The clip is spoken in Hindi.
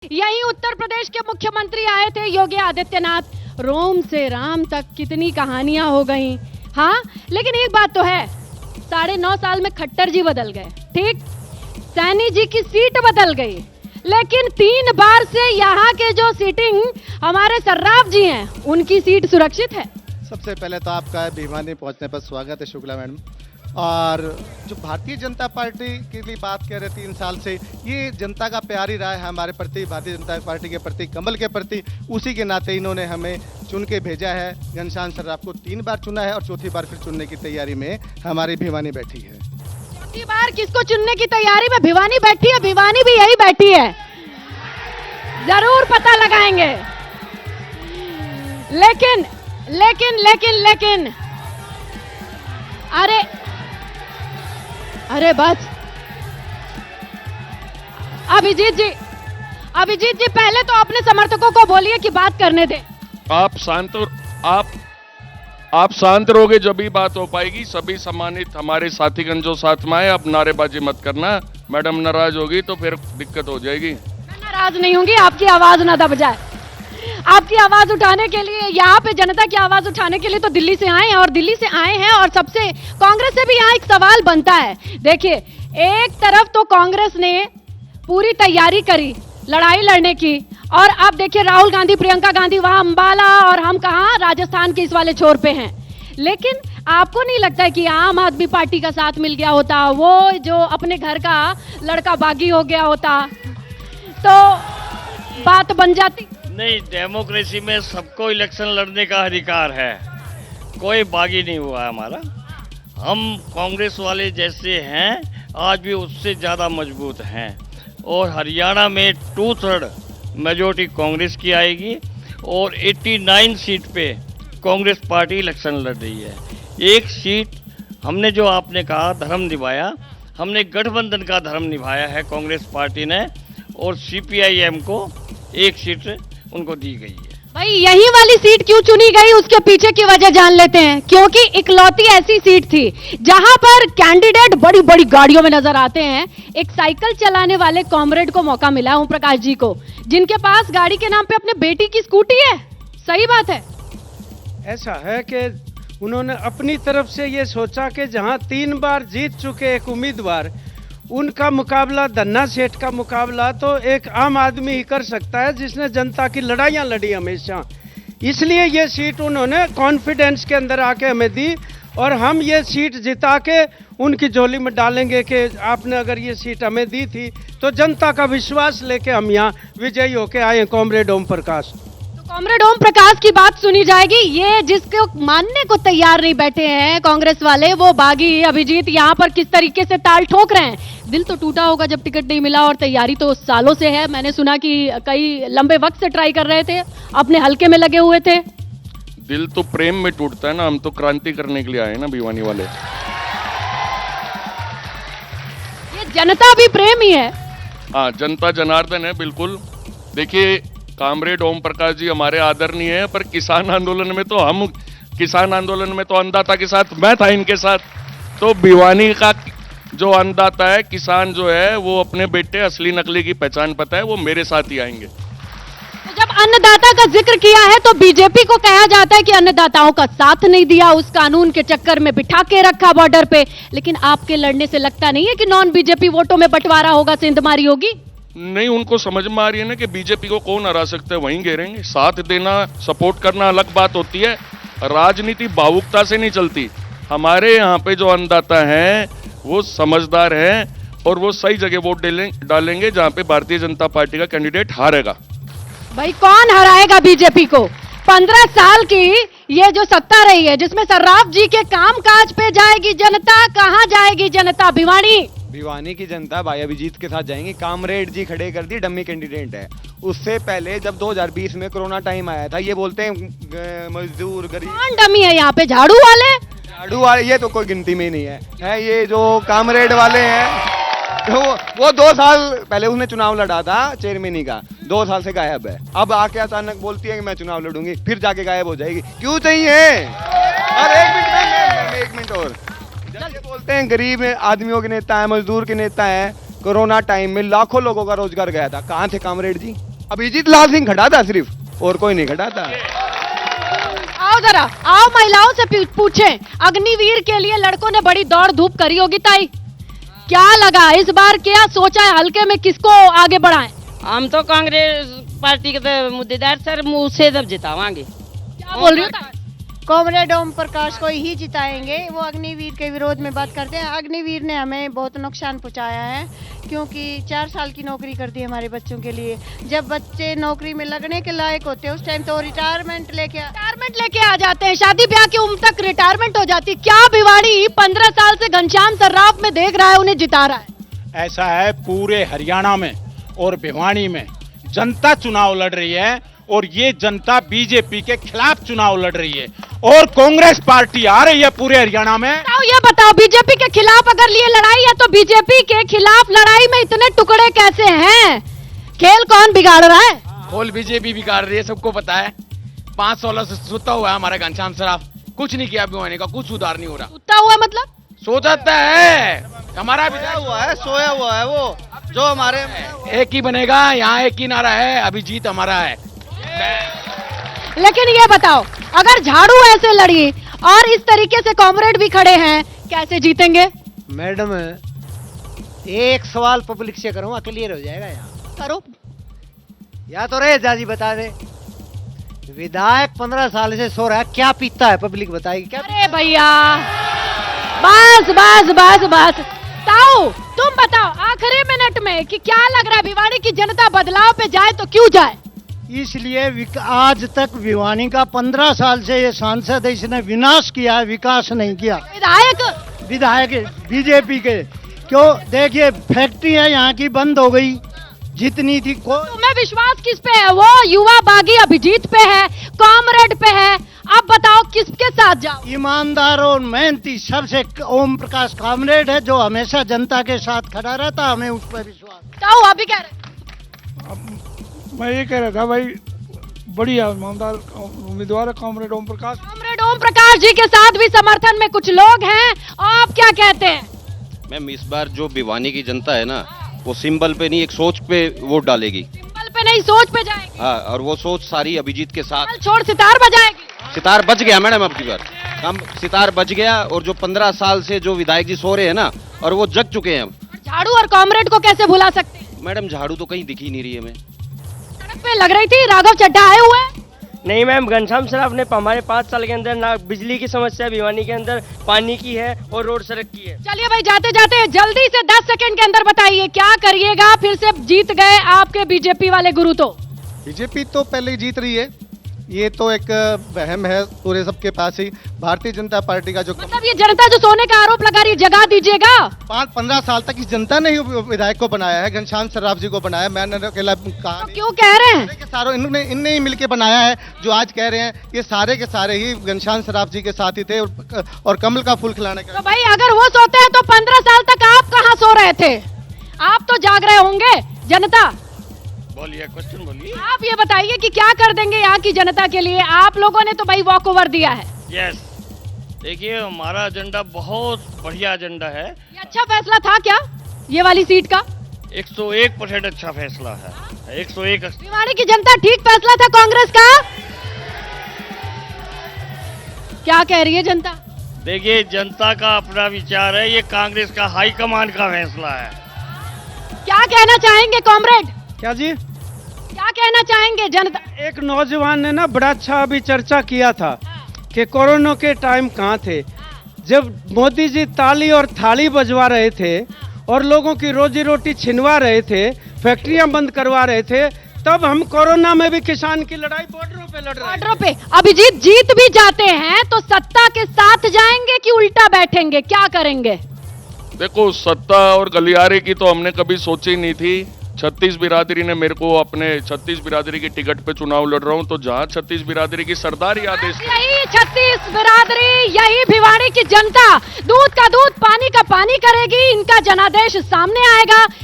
यहीं उत्तर प्रदेश के मुख्यमंत्री आए थे योगी आदित्यनाथ। रोम से राम तक कितनी कहानियां हो गई। हाँ, लेकिन एक बात तो है, 9.5 साल में खट्टर जी बदल गए, ठीक, सैनी जी की सीट बदल गई, लेकिन 3 बार से यहाँ के जो सीटिंग हमारे सर्राफ जी हैं, उनकी सीट सुरक्षित है। सबसे पहले तो आपका भिवानी पहुंचने पर स्वागत है शुक्ला मैडम। और जो भारतीय जनता पार्टी की भी बात कर रहे 3 साल से, ये जनता का प्यार ही रहा है हमारे प्रति, भारतीय जनता पार्टी के प्रति, कमल के प्रति। उसी के नाते इन्होंने हमें चुन के भेजा है। घनश्याम सर्राफ को 3 बार चुना है और चौथी बार फिर चुनने की तैयारी में हमारी भिवानी बैठी है। चौथी बार किसको चुनने की तैयारी में भिवानी बैठी है? भिवानी भी यही बैठी है, जरूर पता लगाएंगे। लेकिन लेकिन लेकिन लेकिन अरे बस अभिजीत जी पहले तो अपने समर्थकों को बोलिए कि बात करने दें। आप शांत रहोगे जब भी बात हो पाएगी। सभी सम्मानित हमारे साथीगण जो साथ में आए, आप नारेबाजी मत करना। मैडम नाराज होगी तो फिर दिक्कत हो जाएगी। मैं नाराज नहीं होंगी, आपकी आवाज ना दब जाए। आपकी आवाज उठाने के लिए, यहाँ पे जनता की आवाज उठाने के लिए तो दिल्ली से आए हैं, और दिल्ली से आए हैं और सबसे कांग्रेस से भी यहाँ एक सवाल बनता है। देखिए, एक तरफ तो कांग्रेस ने पूरी तैयारी करी लड़ाई लड़ने की, और अब देखिए राहुल गांधी, प्रियंका गांधी वहां अंबाला, और हम कहां राजस्थान के इस वाले छोर पे हैं। लेकिन आपको नहीं लगता है कि आम आदमी पार्टी का साथ मिल गया होता, वो जो अपने घर का लड़का बागी हो गया होता, तो बात बन जाती? नहीं, डेमोक्रेसी में सबको इलेक्शन लड़ने का अधिकार है, कोई बागी नहीं हुआ हमारा। हम कांग्रेस वाले जैसे हैं, आज भी उससे ज़्यादा मजबूत हैं, और हरियाणा में 2/3 मेजोरिटी कांग्रेस की आएगी, और 89 सीट पे कांग्रेस पार्टी इलेक्शन लड़ रही है। एक सीट हमने, जो आपने कहा धर्म निभाया, हमने गठबंधन का धर्म निभाया है कांग्रेस पार्टी ने, और CPIM को 1 सीट उनको दी गई है। भाई, यही वाली सीट क्यों चुनी गई, उसके पीछे की वजह जान लेते हैं। क्योंकि इकलौती ऐसी सीट थी जहां पर कैंडिडेट बड़ी बड़ी गाड़ियों में नजर आते हैं। एक साइकिल चलाने वाले कॉमरेड को मौका मिला, ओम प्रकाश जी को, जिनके पास गाड़ी के नाम पे अपने बेटी की स्कूटी है। सही बात है। ऐसा है कि उन्होंने अपनी तरफ से ये सोचा कि जहां 3 बार जीत चुके एक उम्मीदवार, उनका मुकाबला, धन्ना सेठ का मुकाबला तो एक आम आदमी ही कर सकता है, जिसने जनता की लड़ाइयाँ लड़ी हमेशा। इसलिए ये सीट उन्होंने कॉन्फिडेंस के अंदर आके हमें दी, और हम ये सीट जिता के उनकी झोली में डालेंगे कि आपने अगर ये सीट हमें दी थी तो जनता का विश्वास लेके हम यहाँ विजयी होके आए, कॉमरेड ओम प्रकाश। कॉमरेड ओम प्रकाश की बात सुनी जाएगी। ये जिसको मानने को तैयार नहीं बैठे हैं कांग्रेस वाले, वो बागी अभिजीत यहाँ पर किस तरीके से ताल ठोक रहे हैं। दिल तो टूटा होगा जब टिकट नहीं मिला, और तैयारी तो सालों से है। मैंने सुना कि कई लंबे वक्त से ट्राई कर रहे थे, अपने हल्के में लगे हुए थे। दिल तो प्रेम में टूटता है ना, हम तो क्रांति करने के लिए आए ना भिवानी वाले। ये जनता भी प्रेम ही है। हाँ, जनता जनार्दन है, बिल्कुल। देखिए, कामरेड ओम प्रकाश जी हमारे आदरणीय है, पर किसान आंदोलन में तो अन्नदाता के साथ मैं था, इनके साथ। तो भिवानी का जो अन्नदाता है, किसान जो है, वो अपने बेटे असली नकली की पहचान पता है, वो मेरे साथ ही आएंगे। तो जब अन्नदाता का जिक्र किया है तो बीजेपी को कहा जाता है कि अन्नदाताओं का साथ नहीं दिया, उस कानून के चक्कर में बिठा के रखा बॉर्डर पे। लेकिन आपके लड़ने से लगता नहीं है कि नॉन बीजेपी वोटों में बंटवारा होगा, सेंधमारी होगी? नहीं, उनको समझ में आ रही है ना कि बीजेपी को कौन हरा सकता है, वहीं घेरेंगे। साथ देना, सपोर्ट करना अलग बात होती है, राजनीति भावुकता से नहीं चलती। हमारे यहाँ पे जो अन्नदाता हैं वो समझदार हैं, और वो सही जगह वोट डालेंगे जहाँ पे भारतीय जनता पार्टी का कैंडिडेट हारेगा। भाई, कौन हराएगा बीजेपी को? 15 साल की ये जो सत्ता रही है, जिसमें सर्राफ जी के कामकाज पे जाएगी जनता, कहाँ जाएगी जनता? भिवानी की जनता भाई अभिजीत के साथ जाएंगे। कामरेड जी खड़े कर दी, डमी कैंडिडेट है। उससे पहले जब 2020 में कोरोना टाइम आया था, ये बोलते हैं मजदूर गरीब। कौन डमी है यहाँ पे? झाड़ू वाले? झाड़ू वाले ये तो कोई गिनती में ही नहीं है ये जो कामरेड वाले हैं, तो वो 2 साल पहले उसने चुनाव लड़ा था चेयरमैनी का, 2 साल से गायब है। अब आके अचानक बोलती है कि मैं चुनाव लड़ूंगी, फिर जाके गायब हो जाएगी। क्यों चाहिए? और 1 मिनट और, जब ये बोलते हैं गरीब आदमियों के नेता है, मजदूर के नेता है, कोरोना टाइम में लाखों लोगों का रोजगार गया था, कहाँ थे कामरेड जी? अभिजीत लाल सिंह खड़ा था सिर्फ, और कोई नहीं खड़ा था। आओ जरा, आओ महिलाओं से पूछें, अग्निवीर के लिए लड़कों ने बड़ी दौड़ धूप करी होगी ताई, क्या लगा इस बार, क्या सोचा है हल्के में किसको आगे बढ़ाएं? हम तो कांग्रेस पार्टी के तो मुद्देदार सर, मुंह से जब जितावांगे। क्या बोल रही हो ताई? कॉमरेड ओम प्रकाश को ही जिताएंगे। वो अग्निवीर के विरोध में बात करते हैं। अग्निवीर ने हमें बहुत नुकसान पहुंचाया है, क्योंकि 4 साल की नौकरी करती है हमारे बच्चों के लिए। जब बच्चे नौकरी में लगने के लायक होते हैं उस टाइम तो रिटायरमेंट लेके आ जाते हैं, शादी ब्याह की उम्र तक रिटायरमेंट हो जाती है। क्या भिवाड़ी 15 साल से घनश्याम सर्राफ में देख रहा है, उन्हें जिता रहा है? ऐसा है, पूरे हरियाणा में और भिवानी में जनता चुनाव लड़ रही है, और ये जनता बीजेपी के खिलाफ चुनाव लड़ रही है, और कांग्रेस पार्टी आ रही है पूरे हरियाणा में। ये बताओ बीजेपी के खिलाफ अगर ये लड़ाई है तो बीजेपी के खिलाफ लड़ाई में इतने टुकड़े कैसे हैं? खेल कौन बिगाड़ रहा है? खोल बीजेपी बिगाड़ रही है, सबको पता है। 5-16 से सोता हुआ है हमारा घनश्याम सराफ, कुछ नहीं किया भिवानी का, कुछ सुधार नहीं हो रहा। सुता हुआ मतलब? सोचता है हमारा सोया हुआ है वो, जो हमारे एक ही बनेगा, यहाँ एक ही नारा है, अभिजीत हमारा है। लेकिन ये बताओ, अगर झाड़ू ऐसे लड़ी और इस तरीके से कॉमरेड भी खड़े हैं, कैसे जीतेंगे? मैडम एक सवाल पब्लिक से करूंगा, क्लियर हो जाएगा। यहाँ करो। या तो रे जाजी बता दे, विधायक 15 साल से सो रहा है, क्या पीता है? पब्लिक बताएगी क्या? अरे भैया बस बस बस बस, ताऊ तुम बताओ आखिरी मिनट में कि क्या लग रहा है, भिवाड़ी की जनता बदलाव पे जाए तो क्यों जाए? इसलिए आज तक भिवानी का 15 साल से ये सांसद है, इसने विनाश किया है, विकास नहीं किया। विधायक बीजेपी के, क्यों? देखिए फैक्ट्रियां यहाँ की बंद हो गई, जितनी थी। तुम्हें विश्वास किस पे है? वो युवा बागी अभिजीत पे है, कॉमरेड पे है, अब बताओ किसके साथ जाओ? ईमानदार और मेहनती सबसे ओम प्रकाश कॉमरेड है, जो हमेशा जनता के साथ खड़ा रहता, हमें उस पर विश्वास। ताऊ अभी कह रहे? मैं ये कह रहा था भाई, बढ़िया ईमानदार उम्मीदवार है कॉमरेड ओम प्रकाश। कॉमरेड ओम प्रकाश जी के साथ भी समर्थन में कुछ लोग हैं, आप क्या कहते हैं? मैम इस बार जो भिवानी की जनता है ना, वो सिंबल पे नहीं, एक सोच पे वोट डालेगी। सिंबल पे नहीं, सोच पे जाएगी। हाँ, और वो सोच सारी अभिजीत के साथ। छोड़ सितार बजाएगी। सितार बज गया मैडम, अब की बार हम सितार बज गया, और जो 15 साल से जो विधायक जी सो रहे हैं ना, और वो जग चुके हैं। झाड़ू और कॉमरेड को कैसे भुला सकते हैं? मैडम झाड़ू तो कहीं दिख ही नहीं रही है हमें। सड़क पे लग रही थी, राघव चड्ढा आए हुए। नहीं मैम, घनश्याम सराफ ने हमारे 5 साल के अंदर ना बिजली की समस्या भिवानी के अंदर, पानी की है और रोड सड़क की है। चलिए भाई, जाते जाते जल्दी से 10 सेकंड के अंदर बताइए क्या करिएगा? फिर से जीत गए आपके बीजेपी वाले गुरु। तो बीजेपी तो पहले ही जीत रही है, ये तो एक वहम है पूरे सबके पास ही। भारतीय जनता पार्टी का जो मतलब ये जनता जो सोने का आरोप लगा रही है, जगा दीजिएगा। 15 साल तक इस जनता ने ही विधायक को बनाया है, घनश्याम सर्राफ जी को बनाया। मैंने अकेला कहा तो क्यों कह रहे हैं? सारों इनने ही मिलके बनाया है। जो आज कह रहे हैं ये सारे के सारे ही घनश्याम सर्राफ जी के साथ ही थे, और कमल का फूल खिलाने का। तो भाई अगर वो सोते हैं तो 15 साल तक आप कहाँ सो रहे थे? आप तो जाग रहे होंगे। जनता बोलिए, क्वेश्चन बोलिए। आप ये बताइए कि क्या कर देंगे यहाँ की जनता के लिए? आप लोगों ने तो भाई वॉक ओवर दिया है। यस, देखिए हमारा एजेंडा बहुत बढ़िया एजेंडा है। ये अच्छा फैसला था क्या ये वाली सीट का? 101% अच्छा फैसला है। 101। भिवाड़ी की जनता ठीक फैसला था कांग्रेस का? क्या कह रही है जनता? देखिए जनता का अपना विचार है, ये कांग्रेस का हाईकमान का फैसला है। क्या कहना चाहेंगे कॉमरेड? क्या जी? क्या कहना चाहेंगे जनता? एक नौजवान ने ना बड़ा अच्छा अभी चर्चा किया था कि कोरोना के टाइम कहाँ थे, जब मोदी जी ताली और थाली बजवा रहे थे और लोगों की रोजी रोटी छिनवा रहे थे, फैक्ट्रियां बंद करवा रहे थे, तब हम कोरोना में भी किसान की लड़ाई बॉर्डरों पे लड़ रहे हैं। बॉर्डरों पे अभिजीत जीत भी जाते हैं तो सत्ता के साथ जाएंगे कि उल्टा बैठेंगे? क्या करेंगे? देखो, सत्ता और गलियारे की तो हमने कभी सोची नहीं थी। 36 बिरादरी ने मेरे को अपने 36 बिरादरी की टिकट पे चुनाव लड़ रहा हूं, तो जहां 36 बिरादरी की सरदारी आदेश, यही 36 बिरादरी, यही भिवाड़ी की जनता दूध का दूध पानी का पानी करेगी। इनका जनादेश सामने आएगा।